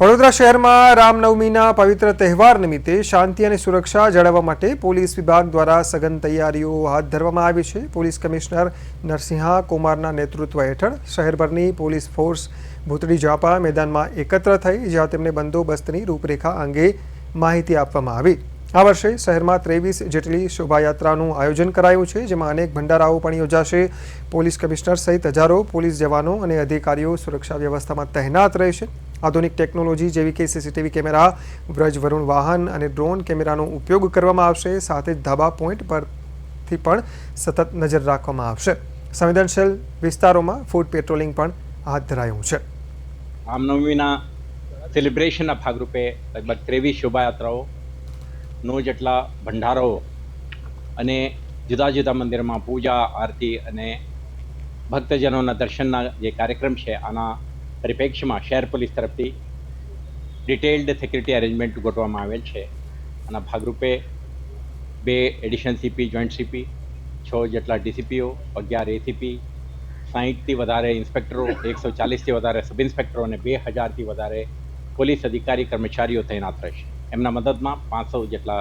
વડોદરા શહેરમાં રામનવમીના પવિત્ર તહેવાર નિમિત્તે શાંતિ અને સુરક્ષા જાળવવા માટે પોલીસ વિભાગ દ્વારા સઘન તૈયારીઓ હાથ ધરવામાં આવી છે। પોલીસ કમિશનર નરસિંહા કુમારના નેતૃત્વ હેઠળ શહેરભરની પોલીસ ફોર્સ ભૂતળી ઝાપા મેદાનમાં એકત્ર થઈ, જ્યાં તેમને બંદોબસ્તની રૂપરેખા અંગે માહિતી આપવામાં આવી। આ વર્ષે શહેરમાં 23 જેટલી શોભાયાત્રાનું આયોજન કરાયું છે, જેમાં અનેક ભંડારાઓ પણ યોજાશે। પોલીસ કમિશનર સહિત હજારો પોલીસ જવાનો અને અધિકારીઓ સુરક્ષા વ્યવસ્થામાં તહેનાત રહેશે। આધુનિક ટેકનોલોજી જેવી કે સીસીટીવી કેમેરા, વ્રજ વરુણ વાહન અને ડ્રોન કેમેરાનો ઉપયોગ કરવામાં આવશે। સાથે જ ધાબા પોઈન્ટ પરથી પણ સતત નજર રાખવામાં આવશે। સંવેદનશીલ વિસ્તારોમાં ફૂટ પેટ્રોલિંગ પણ હાથ ધરાયું છે। રામનવમીના સેલિબ્રેશનના ભાગરૂપે લગભગ 23 શોભાયાત્રાઓ, 9 જેટલા ભંડારાઓ અને જુદા જુદા મંદિરમાં પૂજા, આરતી અને ભક્તજનોના દર્શનના જે કાર્યક્રમ છે, આના પરિપ્રેક્ષ્યમાં શહેર પોલીસ તરફથી ડિટેલ્ડ સિક્યુરિટી અરેન્જમેન્ટ ગોઠવવામાં આવેલ છે। આના ભાગરૂપે 2 એડિશનલ સીપી, જોઈન્ટ સીપી, 6 જેટલા ડીસીપીઓ, 11 એસીપી, 60થી વધારે ઇન્સ્પેક્ટરો, 140થી વધારે સબ ઇન્સ્પેક્ટરો અને 2000થી વધારે પોલીસ અધિકારી કર્મચારીઓ તૈનાત રહેશે। એમના મદદમાં 500 જેટલા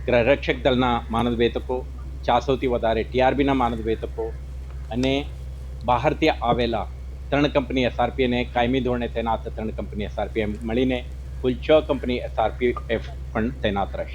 ગૃહરક્ષક દળના માનદવેતકો, 400થી વધારે ટીઆરબીના માનદવેતકો અને બહારથી આવેલા 3 કંપની એસઆરપી અને કાયમી ધોરણે તૈનાત 3 કંપની એસઆરપી એમ મળીને કુલ 6 કંપની એસઆરપીએફ પણ તૈનાત રહેશે।